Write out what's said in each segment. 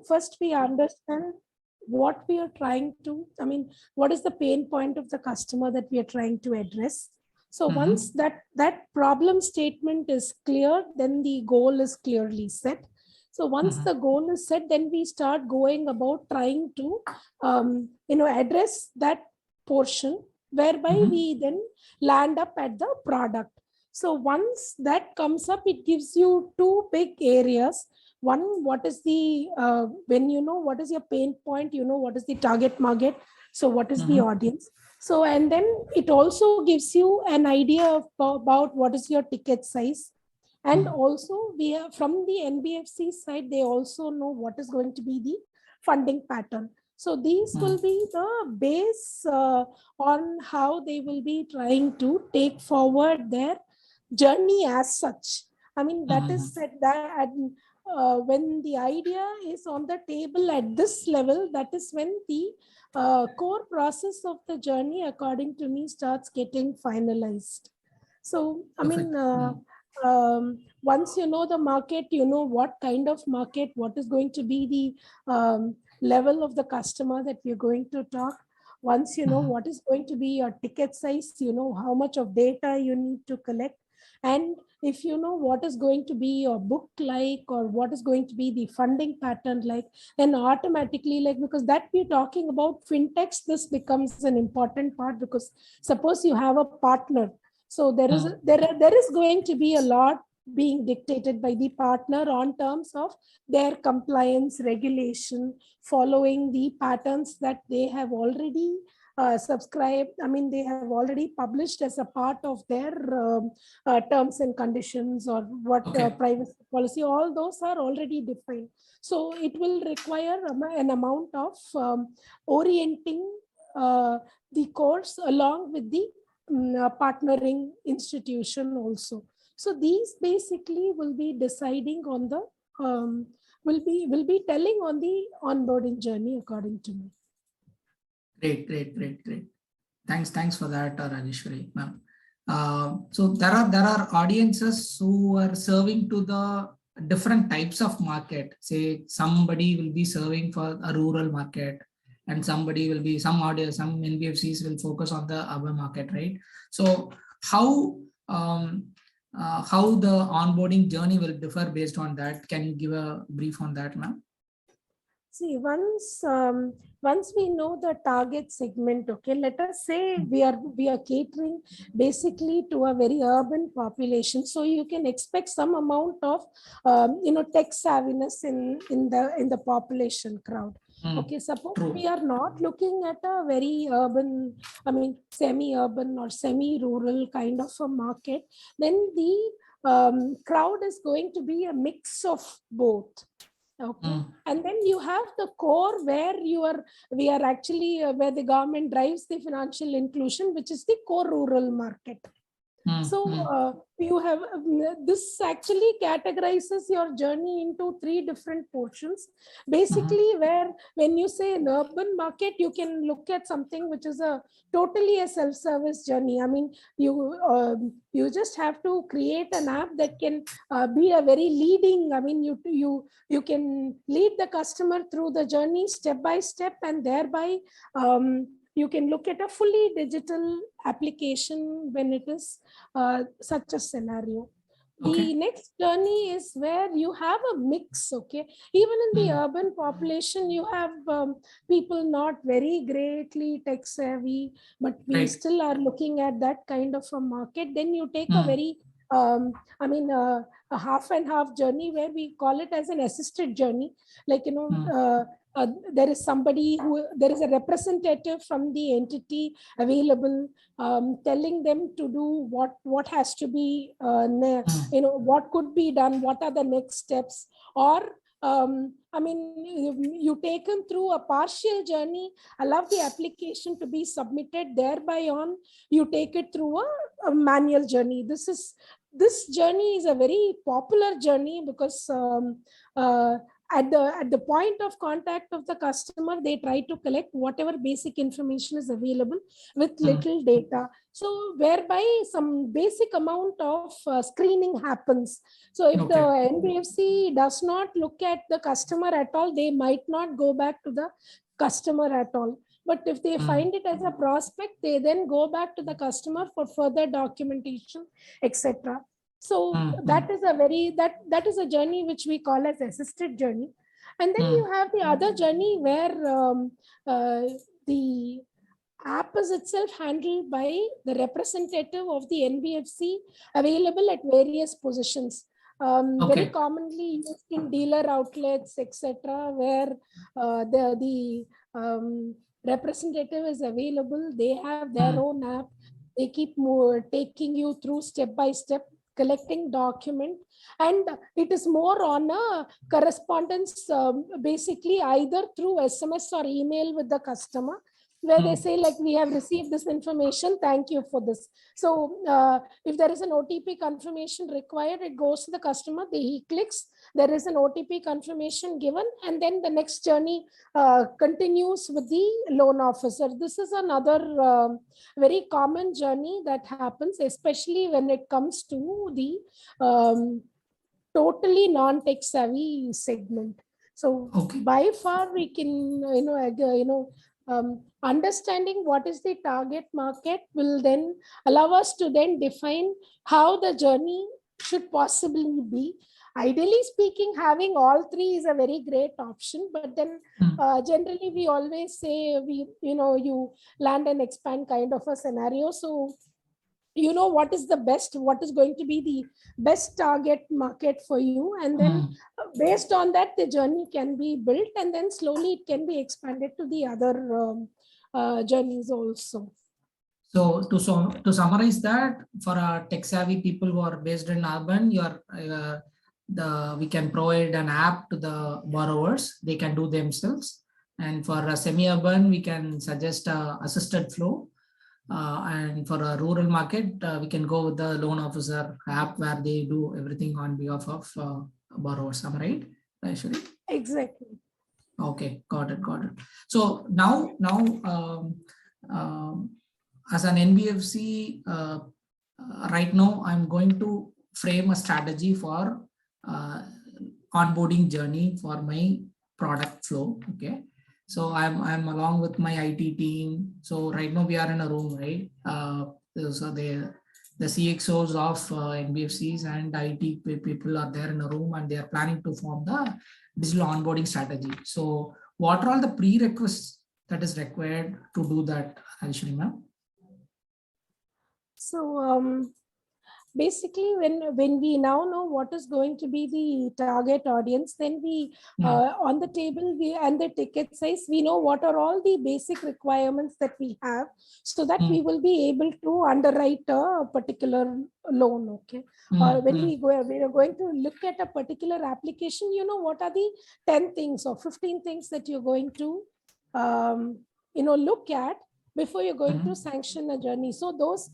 first we understand what we are trying to, what is the pain point of the customer that we are trying to address. So once that problem statement is clear, then the goal is clearly set. So once the goal is set, then we start going about trying to, address that portion, whereby we then land up at the product. So once that comes up, it gives you two big areas. One, what is the, when you know what is your pain point, you know what is the target market. So what is the audience? So, and then it also gives you an idea about what is your ticket size. And also we have, from the NBFC side, they also know what is going to be the funding pattern. So these will be the base on how they will be trying to take forward their journey as such. That is said that when the idea is on the table at this level, that is when the core process of the journey, according to me, starts getting finalized. So, once you know the market, you know what kind of market, what is going to be the level of the customer that we're going to talk. Once you know what is going to be your ticket size, you know how much of data you need to collect. And if you know what is going to be your book like, or what is going to be the funding pattern like, then automatically, like, because that we're talking about fintechs, this becomes an important part, because suppose you have a partner. So there is going to be a lot being dictated by the partner on terms of their compliance regulation, following the patterns that they have already subscribed. They have already published as a part of their terms and conditions, or what privacy policy, all those are already defined. So it will require an amount of orienting the course along with the partnering institution also. So these basically will be deciding on the will be telling on the onboarding journey, according to me. Great. Thanks for that, Rajeswari ma'am. So there are audiences who are serving to the different types of market. Say somebody will be serving for a rural market, and somebody will be, some NBFCs will focus on the urban market, right? So how the onboarding journey will differ based on that? Can you give a brief on that, ma'am? See, once we know the target segment, okay, let us say we are catering basically to a very urban population. So you can expect some amount of tech savviness in the population crowd. Okay, suppose we are not looking at a very urban, semi-urban or semi-rural kind of a market, then the crowd is going to be a mix of both. Okay, and then you have the core where we are actually where the government drives the financial inclusion, which is the core rural market. So you have this actually categorizes your journey into three different portions. Basically, where when you say an urban market, you can look at something which is totally a self-service journey. You just have to create an app that can be a very leading. You can lead the customer through the journey step by step, and thereby you can look at a fully digital application when it is such a scenario. The next journey is where you have a mix, okay? Even in the urban population, you have people not very greatly tech savvy, but we still are looking at that kind of a market. Then you take a very, a half and half journey, where we call it as an assisted journey. Like, there is a representative from the entity available, telling them to do what has to be, what could be done, what are the next steps, or you take them through a partial journey, allow the application to be submitted, thereby on you take it through a manual journey. This journey is a very popular journey, because at the point of contact of the customer, they try to collect whatever basic information is available with little data. So whereby some basic amount of screening happens. So if the NBFC does not look at the customer at all, they might not go back to the customer at all. But if they find it as a prospect, they then go back to the customer for further documentation, etc. So that is that is a journey which we call as assisted journey. And then you have the other journey where the app is itself handled by the representative of the NBFC available at various positions. Very commonly used in dealer outlets, etc., where the representative is available. They have their own app. They keep taking you through step by step, collecting document, and it is more on a correspondence, basically either through SMS or email with the customer, where they say like, we have received this information, thank you for this. So if there is an OTP confirmation required, it goes to the customer, he clicks, there is an OTP confirmation given, and then the next journey continues with the loan officer. This is another very common journey that happens, especially when it comes to the totally non-tech savvy segment. So by far we can, understanding what is the target market will then allow us to then define how the journey should possibly be. Ideally speaking, having all three is a very great option, but then generally we always say you land and expand kind of a scenario. So what is the best, what is going to be the best target market for you, and then based on that the journey can be built, and then slowly it can be expanded to the other journeys also. So to summarize that, for tech savvy people who are based in urban, we can provide an app to the borrowers, they can do themselves, and for a semi-urban we can suggest assisted flow. And for a rural market, we can go with the loan officer app where they do everything on behalf of borrowers. Am I right, Rajesware? Exactly. Okay, got it. So now, as an NBFC, right now I'm going to frame a strategy for onboarding journey for my product flow. Okay. So I'm along with my IT team. So right now we are in a room, right? So the CXOs of NBFCs and IT people are there in a room, and they are planning to form the digital onboarding strategy. So what are all the prerequisites that is required to do that, Rajesware ma'am? So basically, when we now know what is going to be the target audience, then we on the table and the ticket size, we know what are all the basic requirements that we have, so that we will be able to underwrite a particular loan. Okay. When we are going to look at a particular application, what are the 10 things or 15 things that you're going to look at before you're going to sanction a journey. So those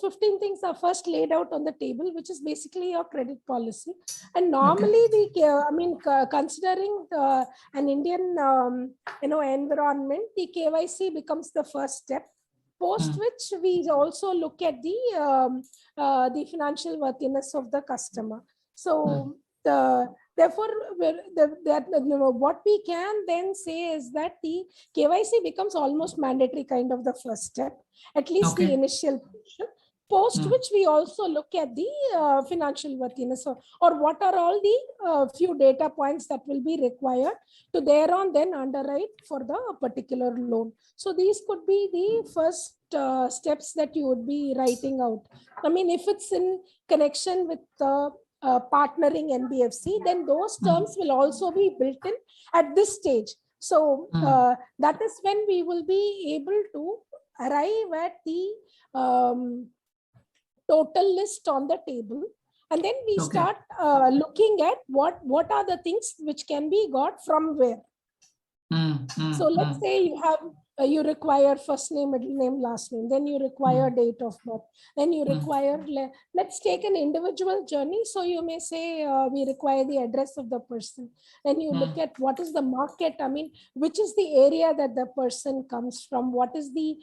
15 things are first laid out on the table, which is basically your credit policy. And normally considering an Indian environment, the KYC becomes the first step, post which we also look at the financial worthiness of the customer. So therefore, what we can then say is that the KYC becomes almost mandatory kind of the first step, at least the initial portion, post which we also look at the financial worthiness, or what are all the few data points that will be required to thereon then underwrite for the particular loan. So these could be the first steps that you would be writing out. I mean, if it's in connection with partnering NBFC, then those terms will also be built in at this stage. So that is when we will be able to arrive at the total list on the table, and then we start looking at what are the things which can be got from where. So let's say you have you require first name, middle name, last name. Then you require date of birth. Then you require, let's take an individual journey. So you may say we require the address of the person. Then you look at what is the market. I mean, which is the area that the person comes from? What is the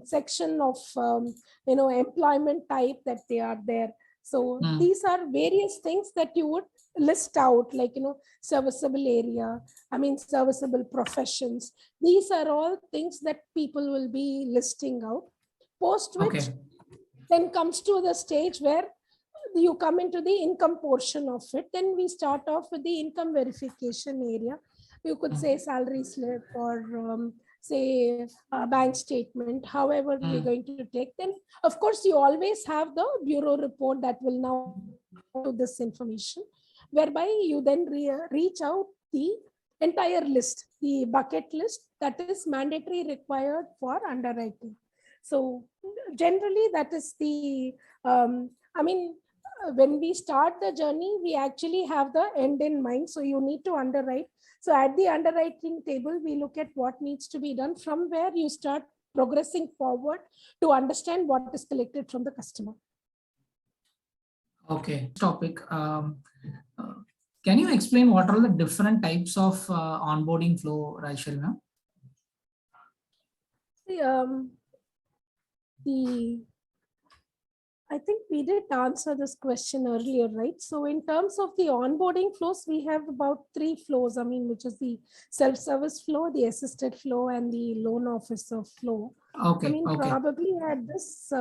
section of employment type that they are there? So these are various things that you would list out, like, serviceable area, I mean, serviceable professions. These are all things that people will be listing out, post which then comes to the stage where you come into the income portion of it. Then we start off with the income verification area. You could say salary slip or say a bank statement, however we're going to take. Then, of course, you always have the bureau report that will now do this information, whereby you then reach out the entire list, the bucket list that is mandatory required for underwriting. So generally that is the, when we start the journey, we actually have the end in mind. So you need to underwrite. So at the underwriting table, we look at what needs to be done, from where you start progressing forward to understand what is collected from the customer. Okay, topic. Can you explain what are the different types of onboarding flow, Rajesware? I think we did answer this question earlier, right? So in terms of the onboarding flows, we have about 3 flows, which is the self-service flow, the assisted flow, and the loan officer flow. Okay. Probably at this,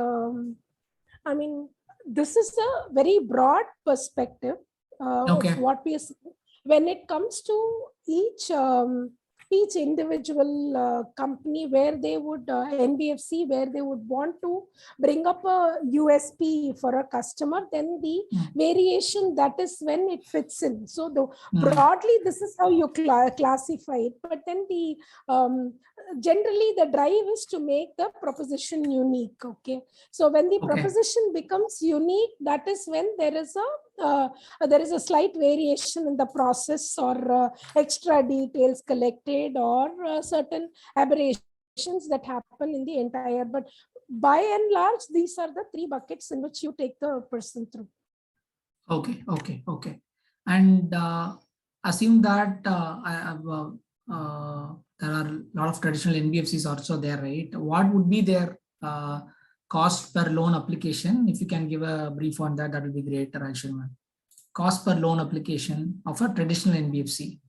this is a very broad perspective of what we are seeing. When it comes to each individual company where they would, NBFC, where they would want to bring up a USP for a customer, then the variation, that is when it fits in. So broadly, this is how you classify it. But then the generally the drive is to make the proposition unique. Okay. So when the proposition becomes unique, that is when there is a slight variation in the process, or extra details collected, or certain aberrations that happen in the entire. But by and large, these are the 3 buckets in which you take the person through. Okay. And assume that there are a lot of traditional NBFCs also there, right? What would be their cost per loan application? If you can give a brief on that, that would be great, Rajesware. Cost per loan application of a traditional NBFC.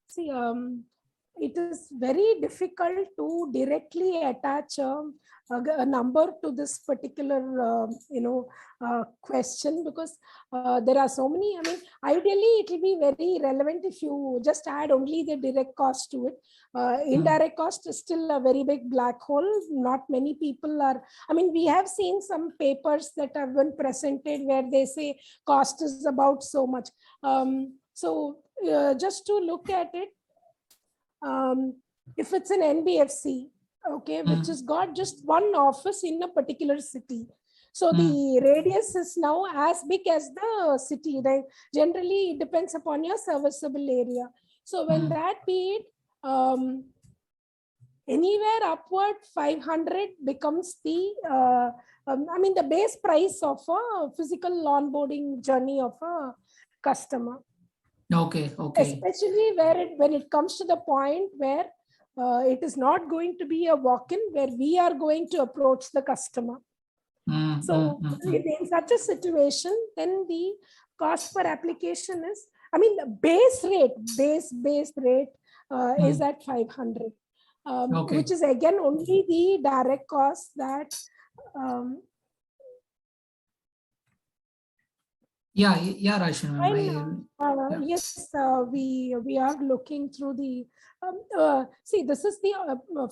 See, it is very difficult to directly attach a number to this particular question, because there are so many. Ideally it will be very relevant if you just add only the direct cost to it. Indirect cost is still a very big black hole. Not many people are, we have seen some papers that have been presented where they say cost is about so much. Just to look at it, if it's an NBFC, which has got just one office in a particular city, so the radius is now as big as the city, right? Generally, it depends upon your serviceable area. So when that be it, anywhere upward 500 becomes the the base price of a physical onboarding journey of a customer. Okay. Especially when it comes to the point where it is not going to be a walk-in, where we are going to approach the customer. In such a situation, then the cost per application is, the base rate is at 500, which is again only the direct cost that. Rajesware. Yes, we are looking through the. See, this is the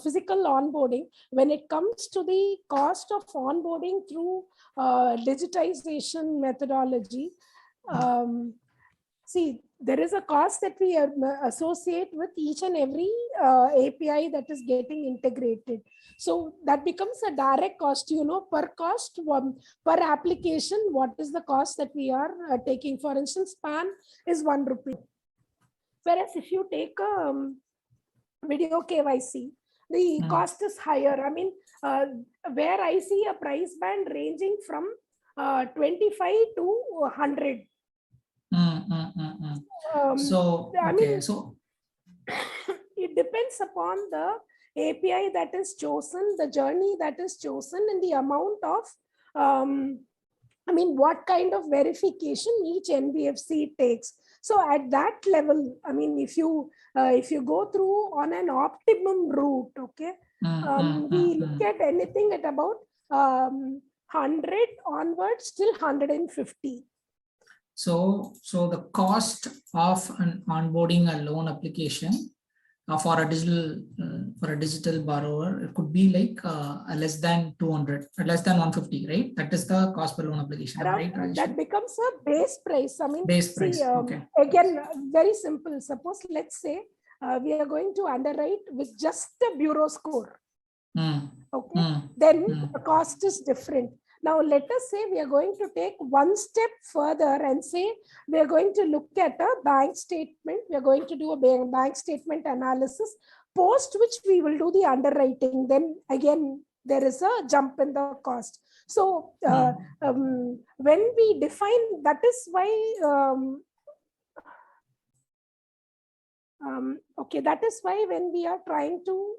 physical onboarding. When it comes to the cost of onboarding through digitization methodology, see, there is a cost that we associate with each and every API that is getting integrated. So that becomes a direct cost, per application. What is the cost that we are taking? For instance, PAN is 1 rupee. Whereas if you take video KYC, the cost is higher. I mean, where I see a price band ranging from 25 to 100. So, I okay, mean, so it depends upon the API that is chosen, the journey that is chosen, and the amount of, I mean, what kind of verification each NBFC takes. So at that level, I mean, if you go through on an optimum route, okay, we look at anything at about 100 onwards till 150. So the cost of an onboarding a loan application for a digital borrower, it could be like less than 200, less than 150, right? That is the cost per loan application, right? That becomes a base price. I mean, base price. Okay. Again, very simple. Suppose, let's say we are going to underwrite with just the bureau score. Okay, then the cost is different. Now, let us say we are going to take one step further and say we are going to look at a bank statement. We are going to do a bank statement analysis, post which we will do the underwriting. Then again, there is a jump in the cost. So when we define, that is why, okay, that is why when we are trying to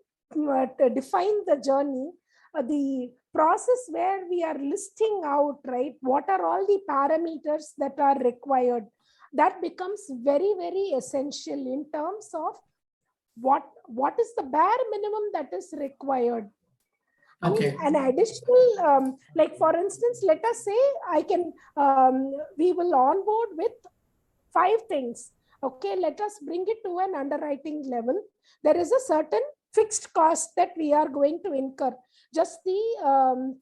define the journey, the process where we are listing out, right, what are all the parameters that are required, that becomes very, very essential in terms of what is the bare minimum that is required. Okay. I mean, an additional, like for instance, let us say we will onboard with 5 things. Okay, let us bring it to an underwriting level. There is a certain fixed cost that we are going to incur. Just the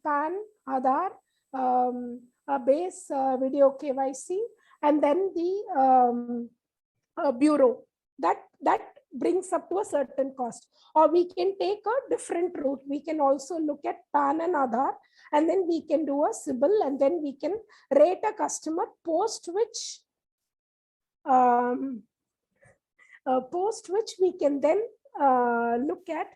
PAN, Aadhaar, a base video KYC, and then the bureau. That brings up to a certain cost. Or we can take a different route. We can also look at PAN and Aadhaar, and then we can do a CIBIL, and then we can rate a customer, post which we can then look at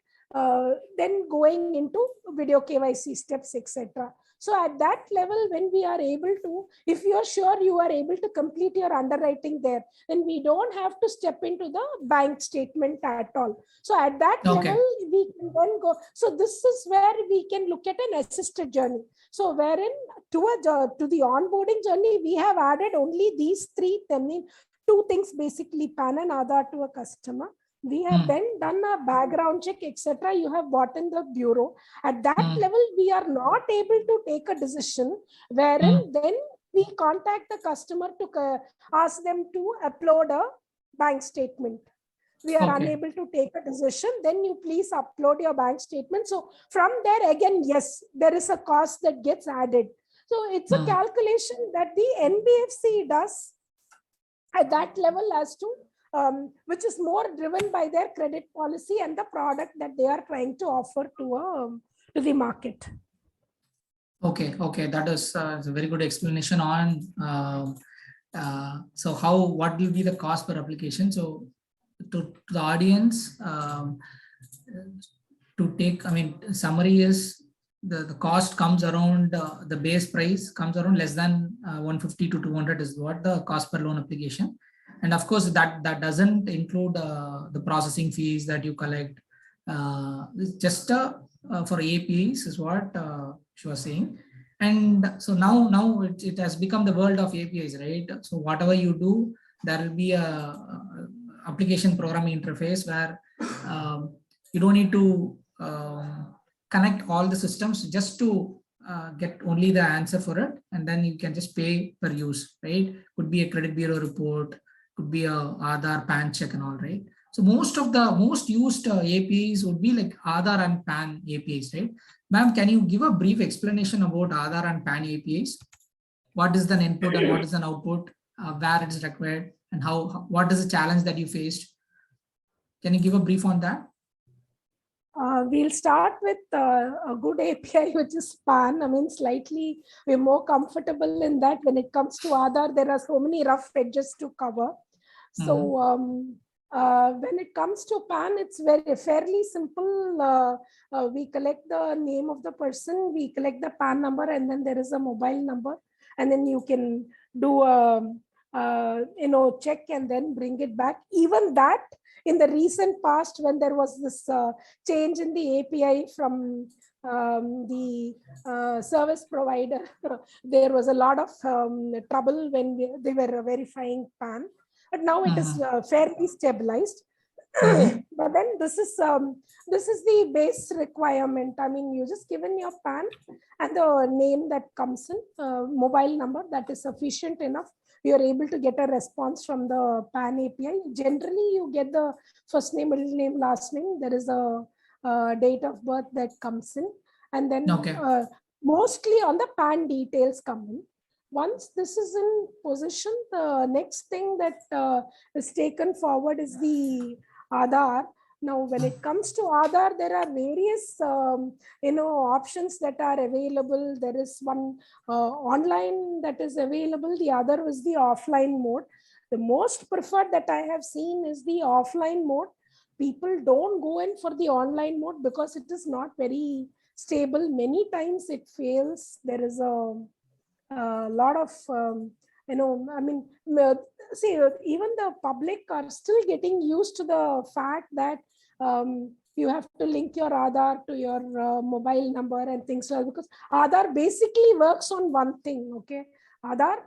then going into video KYC steps, etc. So at that level, when we are able to, if you are sure you are able to complete your underwriting there, then we don't have to step into the bank statement at all. So at that level, we can then go. So this is where we can look at an assisted journey. So wherein to the onboarding journey, we have added only these 2 things, basically PAN and Aadhaar to a customer. We have then done a background check, etc. You have bought in the bureau. At that level, we are not able to take a decision, wherein then we contact the customer to ask them to upload a bank statement. We are unable to take a decision. Then you please upload your bank statement. So from there, again, yes, there is a cost that gets added. So it's a calculation that the NBFC does at that level as to which is more driven by their credit policy and the product that they are trying to offer to the market. Okay, that is a very good explanation on so what will be the cost per application. So to the audience, to take, I mean, summary is the cost comes around, the base price comes around less than 150 to 200 is what the cost per loan application. And of course, that doesn't include the processing fees that you collect. Just for APIs is what she was saying. And so now it has become the world of APIs, right? So whatever you do, there will be a application programming interface where you don't need to connect all the systems just to get only the answer for it, and then you can just pay per use, right? Could be a credit bureau report, could be a Aadhaar, PAN check and all, right? So most used APIs would be like Aadhaar and PAN APIs, right? Ma'am, can you give a brief explanation about Aadhaar and PAN APIs? What is the input and what is an output, where it is required, and what is the challenge that you faced? Can you give a brief on that? We'll start with a good API, which is PAN. I mean, slightly we're more comfortable in that. When it comes to Aadhaar, there are so many rough edges to cover. So when it comes to PAN, it's fairly simple. We collect the name of the person, we collect the PAN number, and then there is a mobile number, and then you can do a check and then bring it back. Even that, in the recent past, when there was this change in the API from the service provider, there was a lot of trouble when they were verifying PAN. But now it is fairly stabilized. But then this is the base requirement. I mean, you just given your PAN and the name that comes in, mobile number, that is sufficient enough. You are able to get a response from the PAN API. Generally, you get the first name, middle name, last name. There is a date of birth that comes in, and then mostly on the PAN details come in. Once this is in position, the next thing that is taken forward is the Aadhaar. Now, when it comes to Aadhaar, there are various options that are available. There is one online that is available. The other is the offline mode. The most preferred that I have seen is the offline mode. People don't go in for the online mode because it is not very stable. Many times it fails. There is a lot of I mean, see, even the public are still getting used to the fact that you have to link your Aadhaar to your mobile number and things like that, because Aadhaar basically works on one thing. Okay, Aadhaar,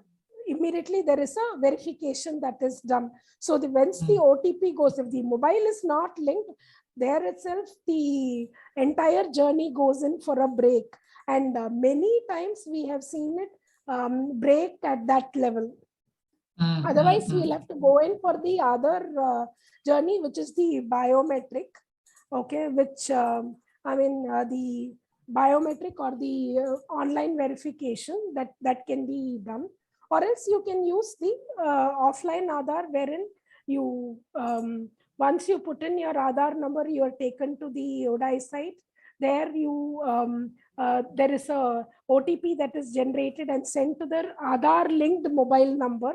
immediately there is a verification that is done. So once the OTP goes, if the mobile is not linked, there itself the entire journey goes in for a break. And many times we have seen it break at that level. Otherwise, we'll have to go in for the other journey, which is the biometric. Okay, which the biometric or the online verification that can be done. Or else you can use the offline Aadhaar, wherein you once you put in your Aadhaar number, you are taken to the ODI site. There you there is a OTP that is generated and sent to the Aadhaar linked mobile number.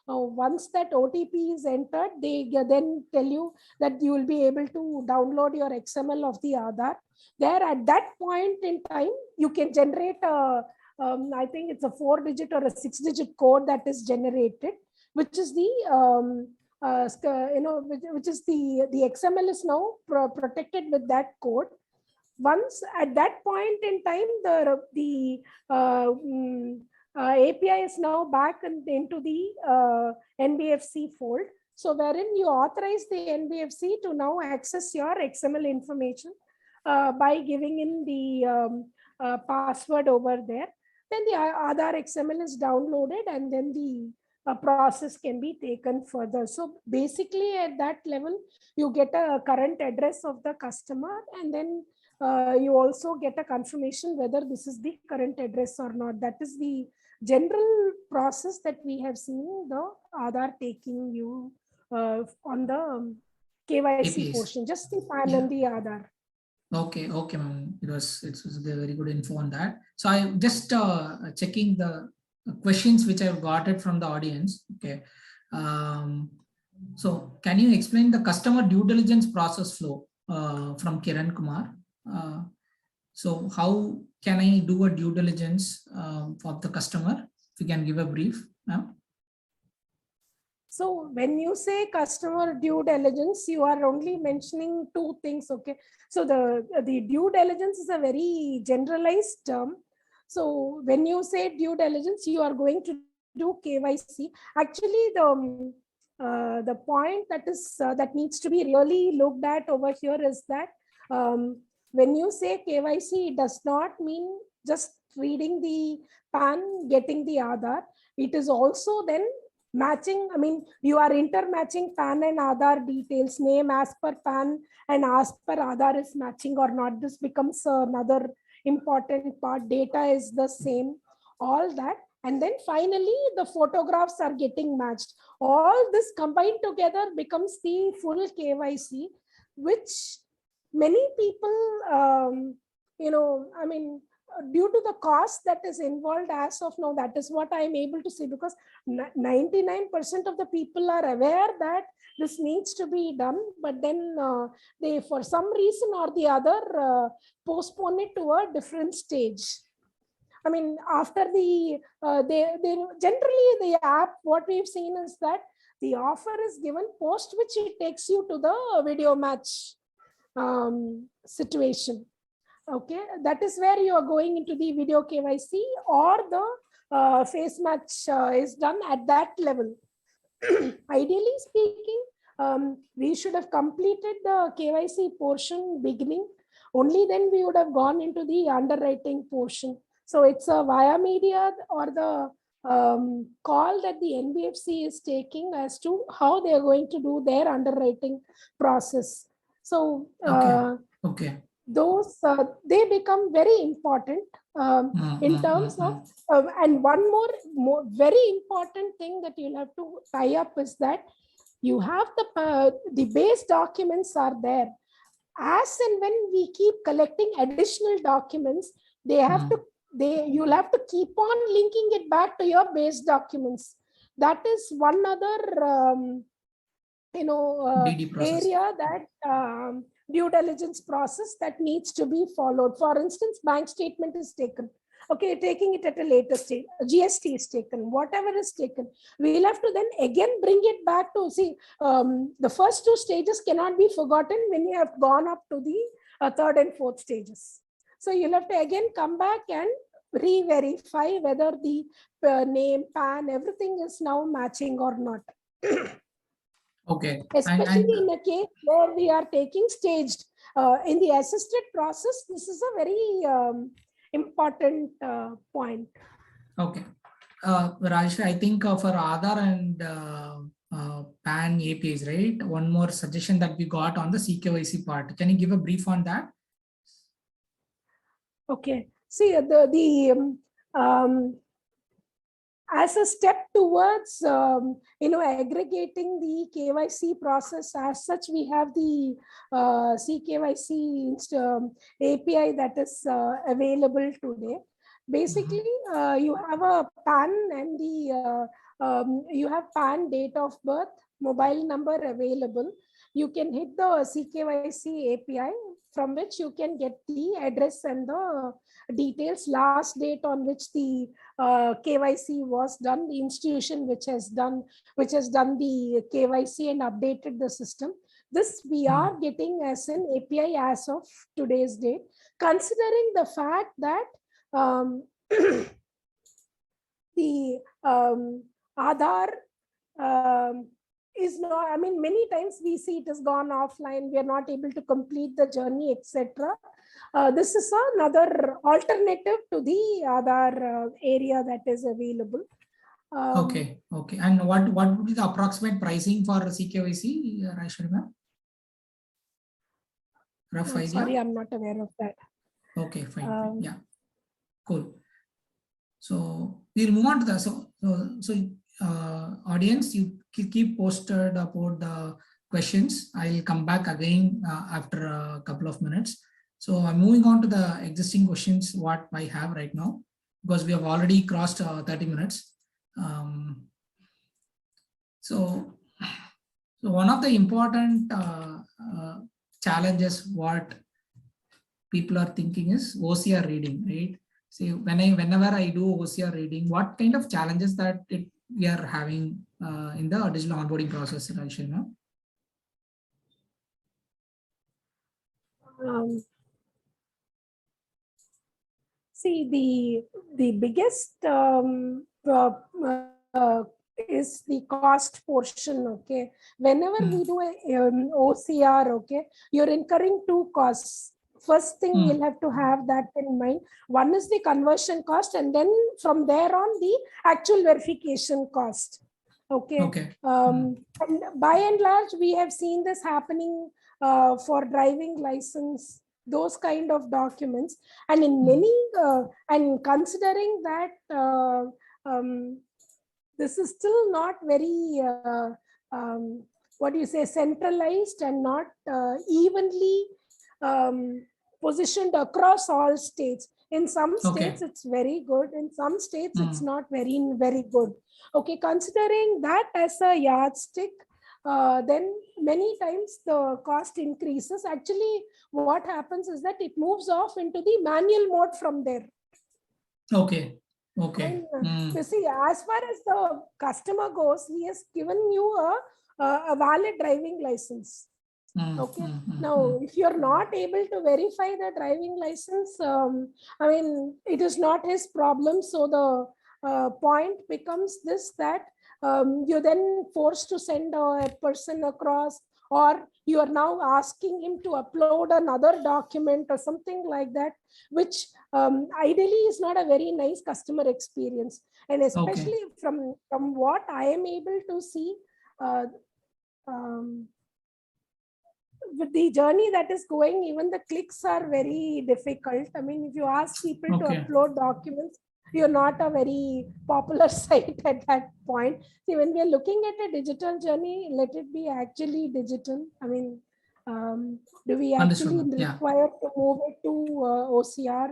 Once that OTP is entered, they then tell you that you will be able to download your XML of the Aadhaar. There, at that point in time, you can generate a I think it's a 4-digit or a 6-digit code that is generated, which is the which is the XML is now protected with that code. Once at that point in time, the API is now back into the NBFC fold. So wherein you authorize the NBFC to now access your XML information by giving in the password over there. Then the Aadhaar XML is downloaded, and then the process can be taken further. So basically at that level, you get a current address of the customer, and then you also get a confirmation whether this is the current address or not. That is the general process that we have seen the Aadhaar taking you on the KYC APIs. portion, just the PAN and the Aadhaar. Okay, ma'am. It was very good info on that. So I just checking the questions which I've got it from the audience. Okay. So can you explain the customer due diligence process flow from Kiran Kumar? So how can I do a due diligence of the customer? If you can give a brief, ma'am. So when you say customer due diligence, you are only mentioning two things. Okay. So the due diligence is a very generalized term. So when you say due diligence, you are going to do KYC. Actually, the point that is that needs to be really looked at over here is that when you say KYC, it does not mean just reading the PAN, getting the Aadhaar. It is also then matching. I mean, you are intermatching PAN and Aadhaar details, name as per PAN and as per Aadhaar is matching or not. This becomes another important part. Data is the same, all that. And then finally, the photographs are getting matched. All this combined together becomes the full KYC, which many people, due to the cost that is involved as of now, that is what I am able to say, because 99% of the people are aware that this needs to be done, but then they, for some reason or the other, postpone it to a different stage. I mean, after the, they generally the app, what we've seen is that the offer is given, post which it takes you to the video match situation. Okay, that is where you are going into the video KYC, or the face match is done at that level. Ideally speaking, we should have completed the KYC portion beginning. Only then we would have gone into the underwriting portion. So it's a via media or the call that the NBFC is taking as to how they are going to do their underwriting process. So okay. Those they become very important in terms of and one more very important thing that you'll have to tie up is that you have the base documents are there. As and when we keep collecting additional documents, they have to, you'll have to keep on linking it back to your base documents. That is one other area that due diligence process that needs to be followed. For instance, bank statement is taken. Okay, taking it at a later stage, GST is taken, whatever is taken. We'll have to then again bring it back to see the first two stages cannot be forgotten when you have gone up to the third and fourth stages. So you'll have to again come back and re-verify whether the name, PAN, everything is now matching or not. Okay. Especially in a case where we are taking staged. In the assisted process, this is a very important point. Okay. Raj, I think for Aadhaar and PAN APIs, right? One more suggestion that we got on the C-KYC part. Can you give a brief on that? Okay. See, as a step towards aggregating the KYC process, as such, we have the C-KYC API that is available today. Basically, you have a PAN and the you have PAN, date of birth, mobile number available. You can hit the C-KYC API, from which you can get the address and the details, last date on which the KYC was done, the institution which has done the KYC and updated the system. This we are getting as an API as of today's date, considering the fact that the Aadhaar is not, I mean, many times we see it has gone offline, we are not able to complete the journey, etc. This is another alternative to the Aadhaar area that is available. Okay. And what would be the approximate pricing for C-KYC, Rajesware ma'am? Rough idea? Sorry, I'm not aware of that. Okay, fine. Yeah, cool. So we'll move on to the audience, you keep posted about the questions. I'll come back again after a couple of minutes. So I'm moving on to the existing questions what I have right now, because we have already crossed 30 minutes. So one of the important challenges what people are thinking is OCR reading, right? See, whenever I do OCR reading, what kind of challenges that we are having in the digital onboarding process, Rajesware? See, the biggest is the cost portion. Okay, whenever we do a OCR, okay, you're incurring two costs. First thing you'll have to have that in mind. One is the conversion cost, and then from there on the actual verification cost. Okay. And by and large, we have seen this happening for driving license, those kind of documents, and in many and considering that this is still not very centralized and not evenly positioned across all states. In some Okay. states, it's very good. In some states, it's Mm. not very good. Okay, considering that as a yardstick, then many times the cost increases. Actually, what happens is that it moves off into the manual mode from there. Okay. I Okay. mean, Mm. you see, as far as the customer goes, he has given you a valid driving license. Okay. Now, if you're not able to verify the driving license, I mean, it is not his problem. So the point becomes this, that you're then forced to send a person across, or you are now asking him to upload another document or something like that, which ideally is not a very nice customer experience. And especially from what I am able to see, with the journey that is going, even the clicks are very difficult. I mean, if you ask people to upload documents, you're not a very popular site at that point. See, when we are looking at a digital journey, let it be actually digital. I mean, do we actually require to move it to OCR?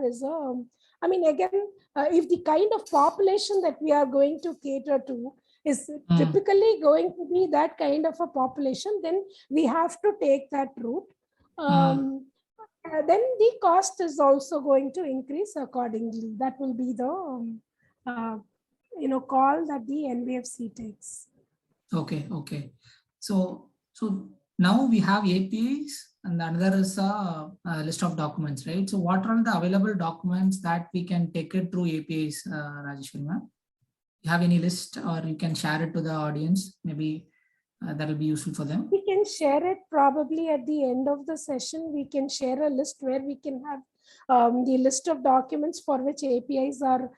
I mean, again, if the kind of population that we are going to cater to is typically going to be that kind of a population, then we have to take that route. Then the cost is also going to increase accordingly. That will be the call that the NBFC takes. Okay. So now we have APIs, and another is a list of documents, right? So what are the available documents that we can take it through APIs, Rajesware ma'am? You have any list, or you can share it to the audience? Maybe that will be useful for them. We can share it probably at the end of the session. We can share a list where we can have the list of documents for which APIs are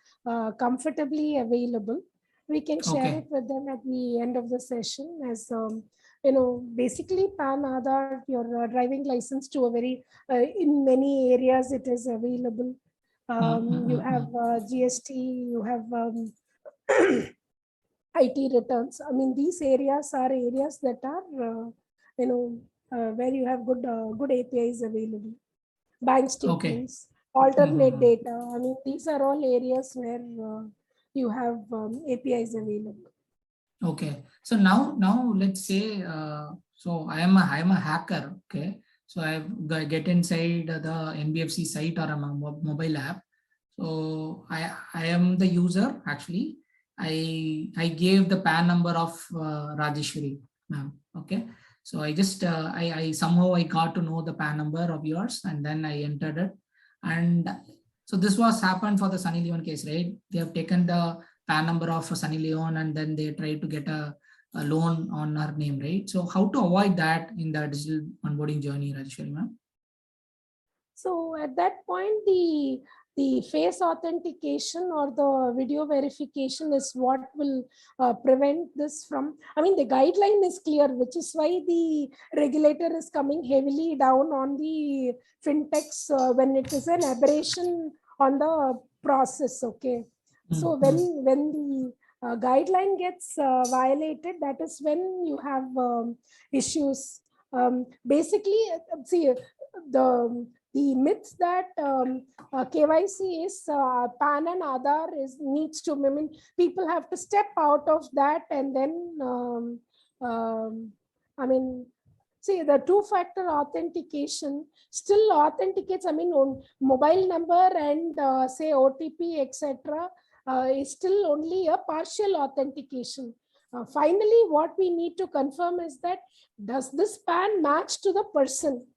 comfortably available. We can share it with them at the end of the session as, basically PAN, Aadhaar, your driving license to a very, in many areas it is available. You have GST, you have IT returns. I mean, these areas are areas that are, where you have good APIs available. Bank statements, alternate data. I mean, these are all areas where you have APIs available. Okay. So now let's say, so I am a hacker. Okay. So I get inside the NBFC site or a mobile app. So I am the user actually. I gave the PAN number of Rajesware ma'am. Okay. So I just I somehow I got to know the PAN number of yours, and then I entered it. And so this was happened for the Sunny Leon case, right? They have taken the PAN number of Sunny Leon, and then they try to get a loan on her name, right? So how to avoid that in the digital onboarding journey, Rajesware ma'am? So at that point, the face authentication or the video verification is what will prevent this from. I mean, the guideline is clear, which is why the regulator is coming heavily down on the fintechs when it is an aberration on the process. Okay. So when the guideline gets violated, that is when you have issues. Basically, see, the myth that KYC is PAN and Aadhaar needs to, I mean, people have to step out of that and then, I mean, see, the two-factor authentication still authenticates, I mean, on mobile number and say OTP, etc. Is still only a partial authentication. Finally, what we need to confirm is that, does this PAN match to the person?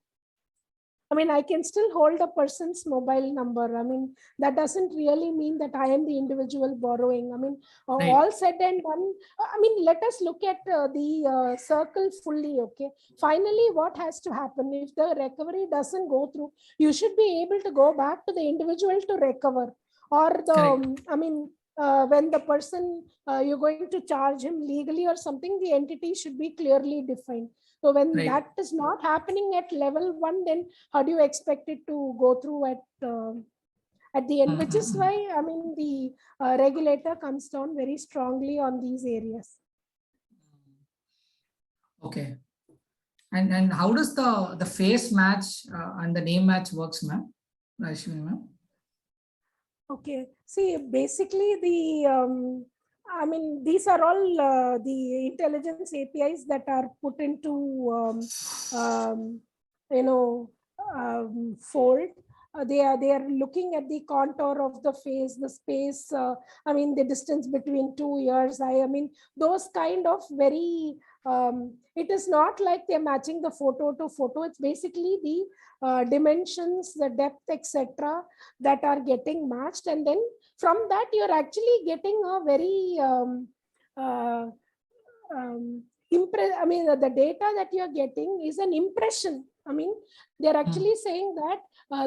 I mean, I can still hold a person's mobile number. I mean, that doesn't really mean that I am the individual borrowing. I mean, all said and done, I mean, let us look at the circle fully, okay? Finally, what has to happen? If the recovery doesn't go through, you should be able to go back to the individual to recover. Or the, I mean, when the person, you're going to charge him legally or something, the entity should be clearly defined. So when that is not happening at level 1, then how do you expect it to go through at the end? Which is why, I mean, the regulator comes down very strongly on these areas. Okay. And how does the face match and the name match works, ma'am? Rajesware ma'am? Okay. See, basically I mean, these are all the intelligence APIs that are put into, um, you know, fold. They are looking at the contour of the face, the space. I mean, the distance between two ears. I mean, those kind of very. It is not like they're matching the photo to photo. It's basically the dimensions, the depth, etc., that are getting matched, and then from that you're actually getting a very uh, I mean, the data that you're getting is an impression. I mean, they're actually saying that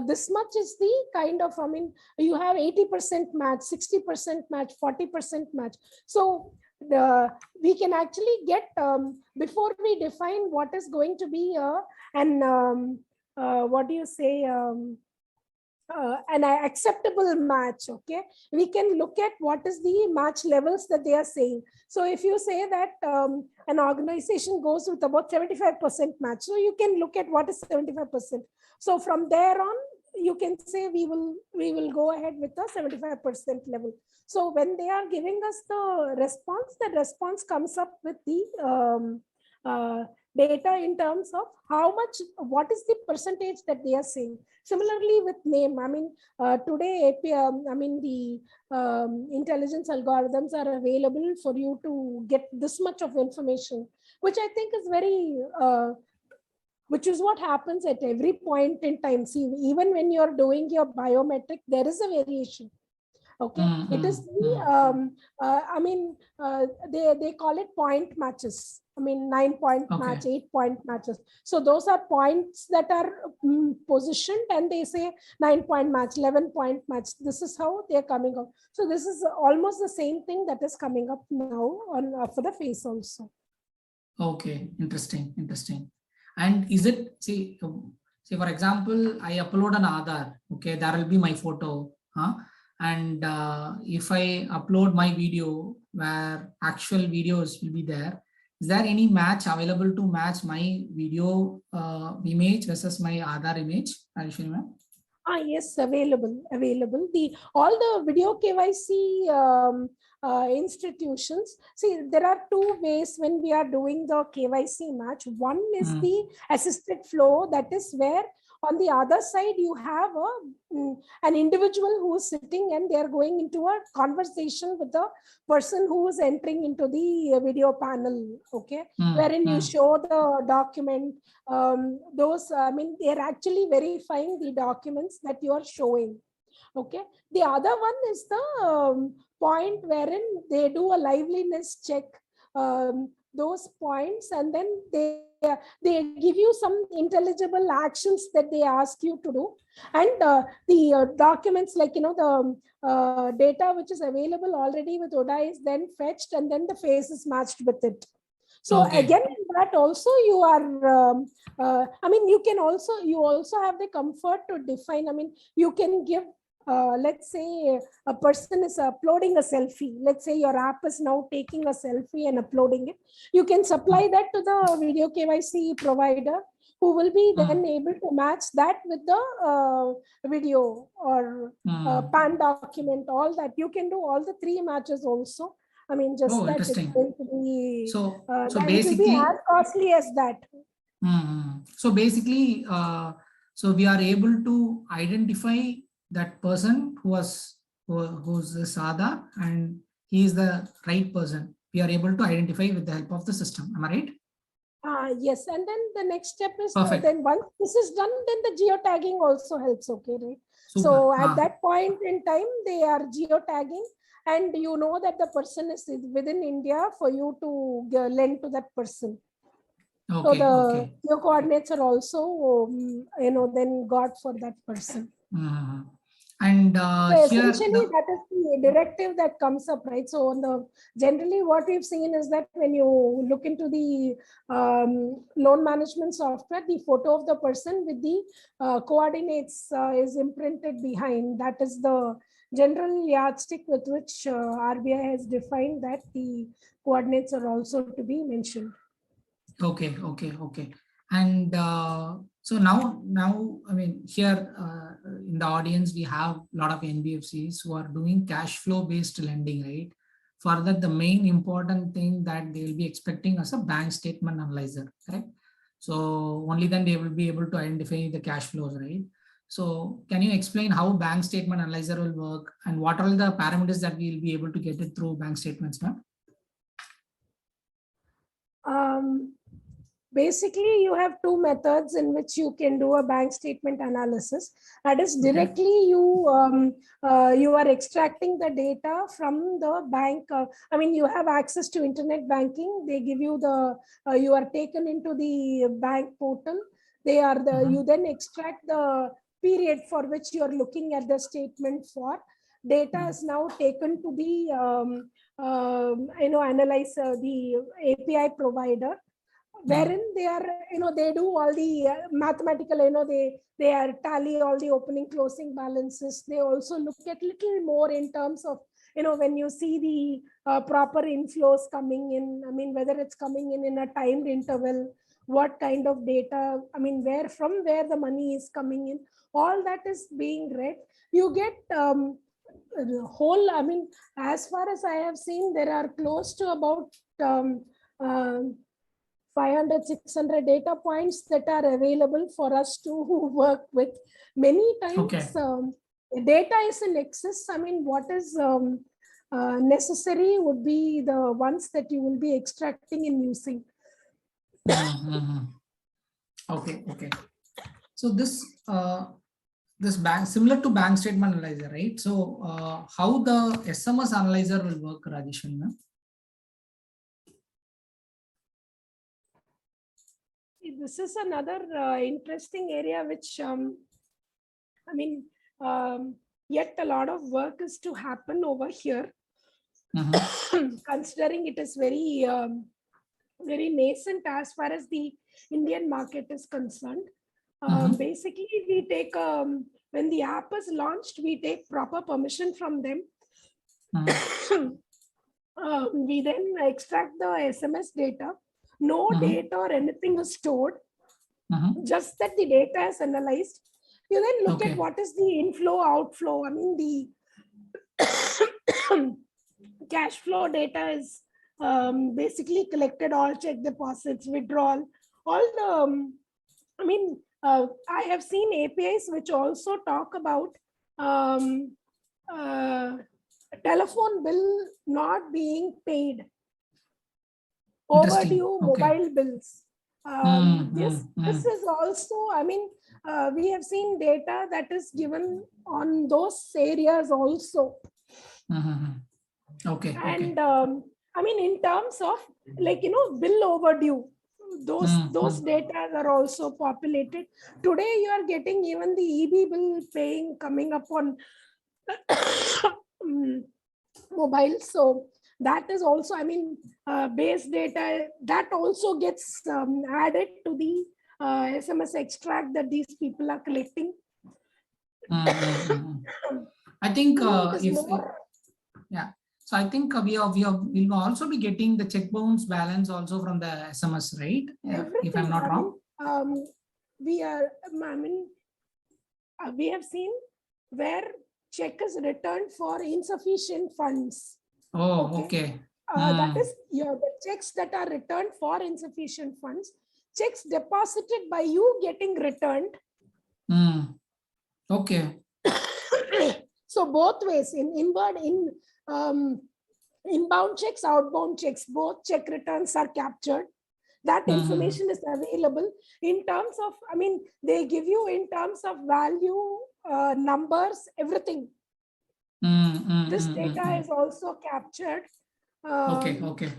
this much is the kind of, I mean, you have 80% match, 60% match, 40% match. So we can actually get, before we define what is going to be what do you say, an acceptable match. Okay, we can look at what is the match levels that they are saying. So if you say that an organization goes with about 75% match, so you can look at what is 75%. So from there on, you can say we will go ahead with the 75% level. So when they are giving us the response comes up with the data in terms of how much, what is the percentage that they are saying. Similarly with name, I mean, today I mean, the intelligence algorithms are available for you to get this much of information, which I think is very, which is what happens at every point in time. See, even when you're doing your biometric, there is a variation. Okay, it is the, I mean, they call it point matches. I mean, 9-point match, 8-point matches. So those are points that are positioned, and they say 9-point match, 11-point match. This is how they're coming up. So this is almost the same thing that is coming up now on for the face also. Okay, interesting. And is it, say for example, I upload an Aadhaar. Okay, there will be my photo. And if I upload my video where actual videos will be there, is there any match available to match my video image versus my Aadhaar image? Yes, available. All the video KYC institutions. See, there are two ways when we are doing the KYC match. One is the assisted flow, that is where on the other side you have an individual who is sitting and they are going into a conversation with the person who is entering into the video panel. Okay, wherein you show the document. Those, I mean, they're actually verifying the documents that you are showing. Okay, the other one is the point wherein they do a liveliness check, those points, and then they give you some intelligible actions that they ask you to do, and the documents, like, you know, the data which is available already with ODA is then fetched, and then the face is matched with it. So again, in that also you are, I mean, you also have the comfort to define. I mean, you can give, let's say a person is uploading a selfie. Let's say your app is now taking a selfie and uploading it. You can supply that to the video KYC provider, who will be then able to match that with the video or PAN document, all that. You can do all the three matches also. I mean, just that it's going to be, so it will be as costly as that. So basically, so we are able to identify that person who's this Aadhaar, and he is the right person. We are able to identify with the help of the system. Am I right? Yes, and then the next step is, then once this is done, then the geotagging also helps. Okay, right? Super. So at that point in time, they are geotagging, and you know that the person is within India for you to lend to that person. Okay, so your coordinates are also, you know, then got for that person. And so essentially, that is the directive that comes up, right? So generally, what we've seen is that when you look into the loan management software, the photo of the person with the coordinates is imprinted behind. That is the general yardstick with which RBI has defined that the coordinates are also to be mentioned. Okay. And So now, I mean, here in the audience, we have a lot of NBFCs who are doing cash flow based lending, right? For that, the main important thing that they will be expecting as a bank statement analyzer, correct? So only then they will be able to identify the cash flows, right? So can you explain how bank statement analyzer will work and what are the parameters that we will be able to get it through bank statements, ma'am? Basically, you have two methods in which you can do a bank statement analysis. That is directly you are extracting the data from the bank. I mean, you have access to internet banking. They give you the you are taken into the bank portal. They are the you then extract the period for which you are looking at the statement for. Data is now taken to the analyzer, the API provider, wherein they are, they do all the mathematical, they are tally all the opening closing balances. They also look at little more in terms of, when you see the proper inflows coming in, I mean, whether it's coming in a timed interval, what kind of data, I mean, from where the money is coming in, all that is being read. You get whole, I mean, as far as I have seen, there are close to about 500, 600 data points that are available for us to work with. Many times, data is in excess. I mean, what is necessary would be the ones that you will be extracting and using. Okay. So this bank, similar to bank statement analyzer, right? So how the SMS analyzer will work, Rajesware, ma'am? This is another interesting area which, I mean, yet a lot of work is to happen over here. Considering it is very, very nascent as far as the Indian market is concerned. Basically, we take, when the app is launched, we take proper permission from them. We then extract the SMS data. No data or anything is stored, just that the data is analyzed. You then look at what is the inflow, outflow. I mean, the cash flow data is basically collected, all check deposits, withdrawal, all the, I mean, I have seen APIs which also talk about telephone bill not being paid. Overdue mobile bills. This is also, I mean, we have seen data that is given on those areas also. And I mean, in terms of, like, bill overdue, those data are also populated. Today, you are getting even the EB bill paying coming up on mobile. So that is also, I mean, base data that also gets added to the SMS extract that these people are collecting. I think so I think we'll also be getting the check bounce balance also from the SMS, right? If I'm not wrong. We have seen where check is returned for insufficient funds. That is the checks that are returned for insufficient funds. Checks deposited by you getting returned. So both ways, inbound checks, outbound checks, both check returns are captured. That information is available in terms of, I mean, they give you in terms of value, numbers, everything. This data is also captured. Okay.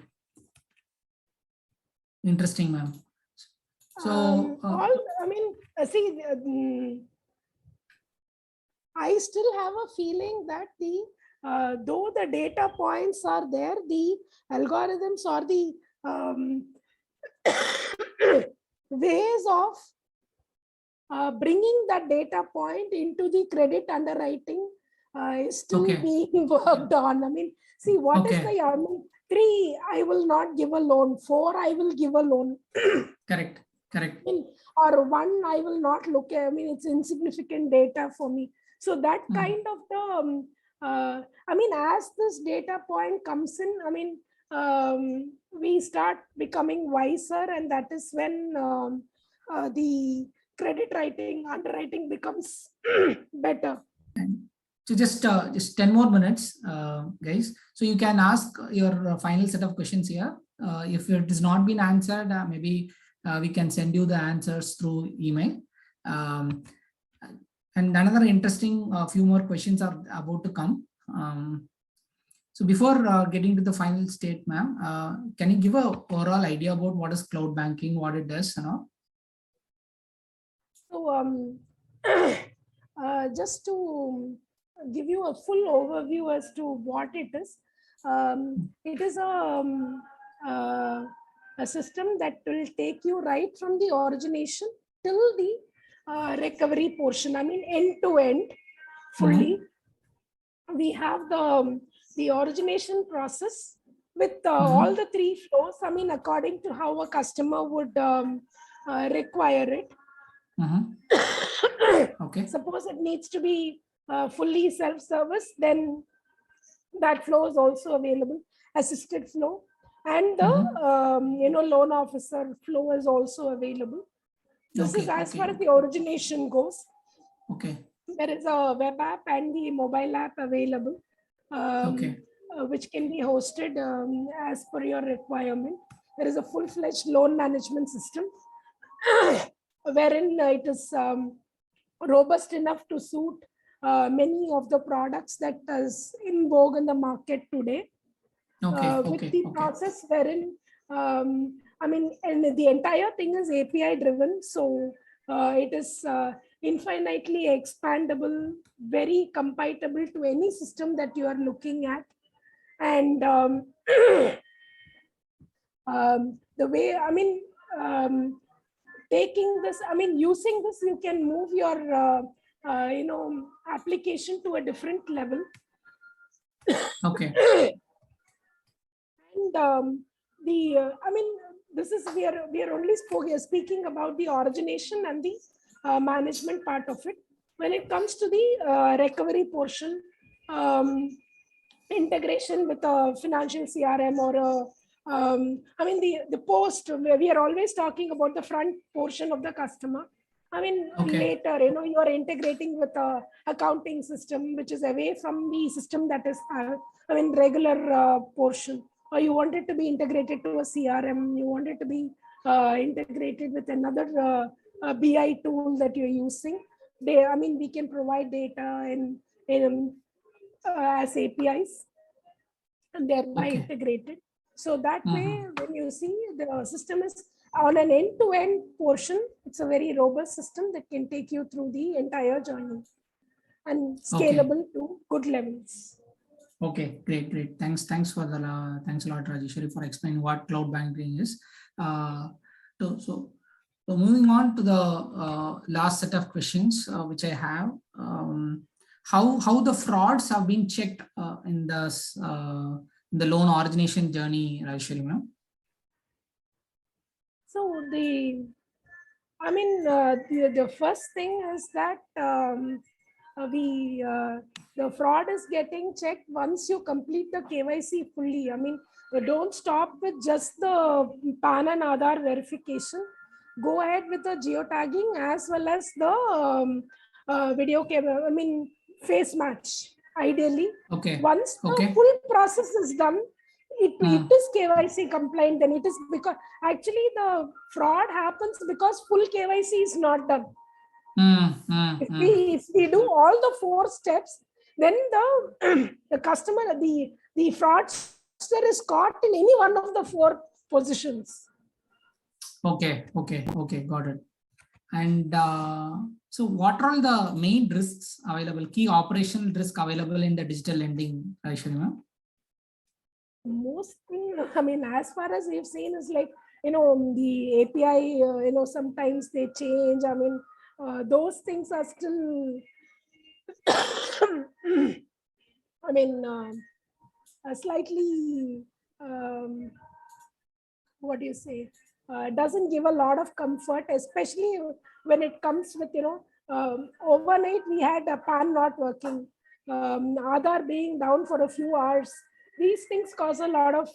Interesting, ma'am. So, I mean, see, I still have a feeling that though the data points are there, the algorithms or the ways of bringing that data point into the credit underwriting is still being worked on. I mean, see, what is the, I mean, 3, I will not give a loan. 4, I will give a loan. Correct. Correct. Or one I will not look at. I mean, it's insignificant data for me. So that kind of the, I mean, as this data point comes in, I mean, we start becoming wiser, and that is when the credit writing, underwriting becomes better. So just 10 more minutes, guys. So you can ask your final set of questions here. If it has not been answered, maybe we can send you the answers through email. And another interesting few more questions are about to come. So before getting to the final state, ma'am, can you give a overall idea about what is cloud banking, what it does, and all? So just to give you a full overview as to what it is a system that will take you right from the origination till the recovery portion. I mean, end to end, fully. We have the origination process with all the three flows. I mean, according to how a customer would require it. Okay. Suppose it needs to be fully self-service, then that flow is also available. Assisted flow, and the loan officer flow is also available. This is as far as the origination goes. Okay. There is a web app and the mobile app available, which can be hosted as per your requirement. There is a full-fledged loan management system wherein it is robust enough to suit many of the products that is in vogue in the market today. With the process wherein, I mean, and the entire thing is API driven. So it is infinitely expandable, very compatible to any system that you are looking at. And the way, I mean, taking this, I mean, using this, you can move your, application to a different level. Okay. And I mean, this is, we are only speaking about the origination and the management part of it. When it comes to the recovery portion, integration with a financial CRM or I mean, the post, we are always talking about the front portion of the customer. I mean, later, you are integrating with a accounting system, which is away from the system that is, I mean, regular portion. Or you want it to be integrated to a CRM, you want it to be integrated with another BI tool that you're using. I mean, we can provide data in as APIs, and thereby integrated. So that way, when you see the system is on an end-to-end portion, it's a very robust system that can take you through the entire journey and scalable to good levels. Okay, great. Thanks for the thanks a lot, Rajesware, for explaining what cloud banking is. So moving on to the last set of questions which I have. How the frauds have been checked in the loan origination journey, Rajesware, ma'am? So the first thing is that the fraud is getting checked once you complete the KYC fully. I mean, don't stop with just the PAN and Aadhaar verification. Go ahead with the geotagging as well as the video camera. I mean, face match. Ideally, once the full process is done, it is KYC compliant. Then it is, because actually the fraud happens because full KYC is not done. If we do all the 4 steps, then the customer, the fraudster is caught in any one of the 4 positions. Okay, got it. And so what are all the main risks available, key operational risk available in the digital lending, Rajesware? Most thing, I mean, as far as we've seen is like, the API, sometimes they change. I mean, those things are still, I mean, slightly, what do you say? doesn't give a lot of comfort, especially when it comes with, overnight we had a PAN not working, Aadhaar being down for a few hours. These things cause a lot of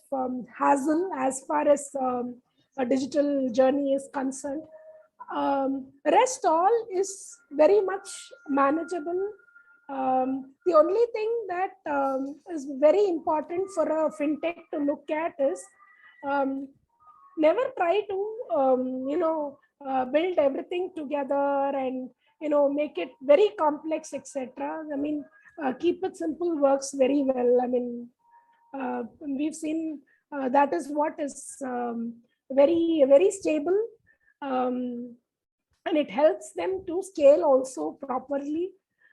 hassle as far as a digital journey is concerned. Rest all is very much manageable. The only thing that is very important for a fintech to look at is never try to build everything together and make it very complex, etc. I mean, keep it simple works very well. I mean, we've seen that is what is very, very stable, and it helps them to scale also properly,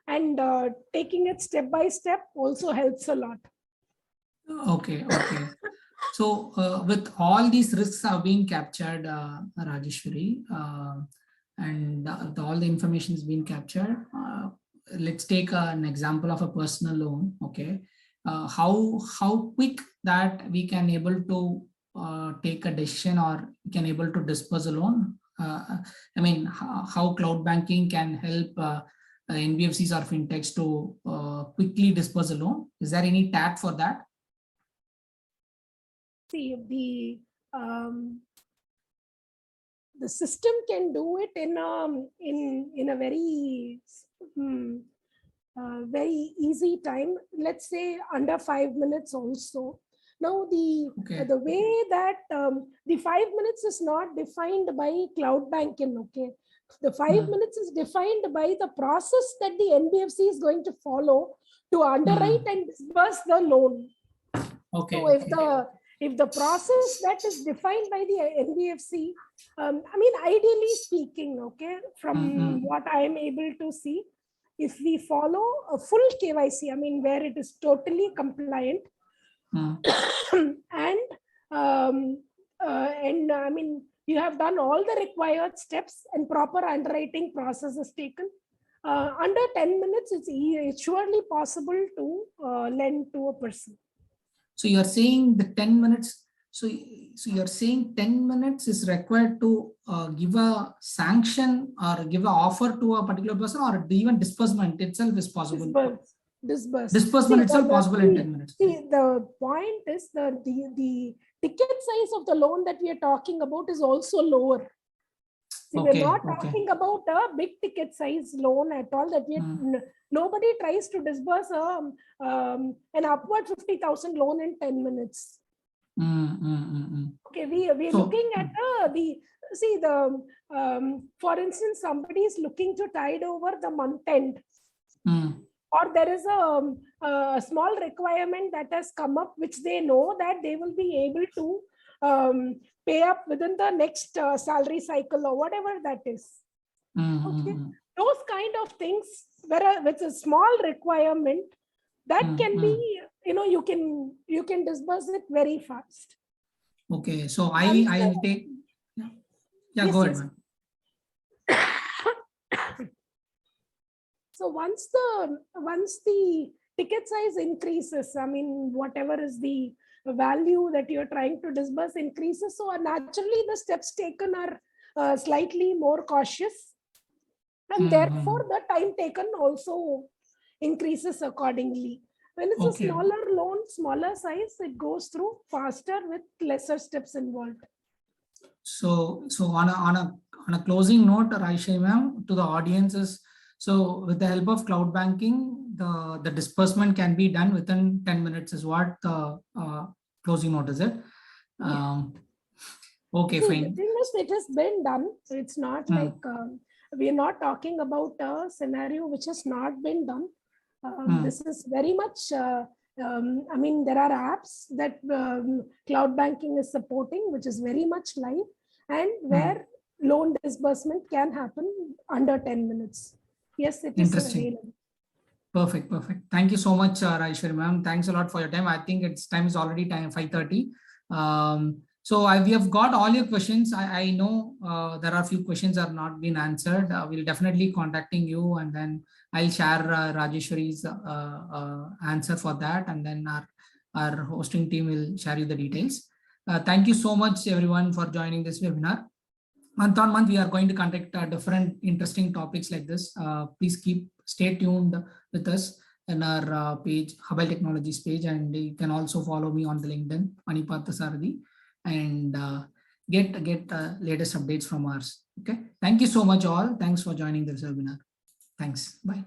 and taking it step by step also helps a lot. Okay. So with all these risks are being captured, Rajeshwari, and all the information is being captured, let's take an example of a personal loan. Okay, how quick that we can able to take a decision, or we can able to disperse a loan. I mean, how cloud banking can help NBFCs or fintechs to quickly disperse a loan? Is there any tag for that? See, the system can do it in a very very easy time. Let's say under 5 minutes also. Now the way that the 5 minutes is not defined by CloudBankin. Okay, the 5 minutes is defined by the process that the NBFC is going to follow to underwrite and disburse the loan. Okay. So if the process that is defined by the NBFC, I mean, ideally speaking, okay, from what I am able to see, if we follow a full KYC, I mean, where it is totally compliant, and I mean, you have done all the required steps and proper underwriting process is taken, under 10 minutes, it's surely possible to lend to a person. So you're saying the 10 minutes. So you're saying 10 minutes is required to give a sanction or give an offer to a particular person, or even disbursement itself is possible? Disbursement itself possible in 10 minutes. See, the point is that the ticket size of the loan that we are talking about is also lower. See, we're not talking about a big ticket size loan at all. That nobody tries to disburse an upward 50,000 loan in 10 minutes. Okay, we are looking at for instance, somebody is looking to tide over the month end, or there is a small requirement that has come up, which they know that they will be able to pay up within the next salary cycle or whatever that is. Okay, those kind of things, with a small requirement, that can be, you can disburse it very fast. Okay, so I'll take. Yeah, go ahead. So once the ticket size increases, I mean, whatever is the value that you're trying to disburse increases, so naturally the steps taken are slightly more cautious, and therefore the time taken also increases accordingly. When it's a smaller loan, smaller size, it goes through faster with lesser steps involved. So on a closing note, Rajeshwari ma'am, to the audiences, so with the help of cloud banking, the disbursement can be done within 10 minutes is what the closing note is it? Okay, fine. The thing is, it has been done. It's not like we're not talking about a scenario which has not been done. This is very much, I mean, there are apps that cloud banking is supporting, which is very much live, and where loan disbursement can happen under 10 minutes. Yes, it is available. Perfect. Thank you so much, Rajeshwari ma'am. Thanks a lot for your time. I think time is already 5:30. So we have got all your questions. I know there are a few questions are not been answered. We'll definitely contacting you, and then I'll share Rajeshwari's answer for that, and then our hosting team will share you the details. Thank you so much, everyone, for joining this webinar. Month on month, we are going to conduct different interesting topics like this. Please stay tuned with us in our page, Hubble Technologies page, and you can also follow me on the LinkedIn, Parthasarathy, and get latest updates from ours. Okay. Thank you so much, all. Thanks for joining this webinar. Thanks. Bye.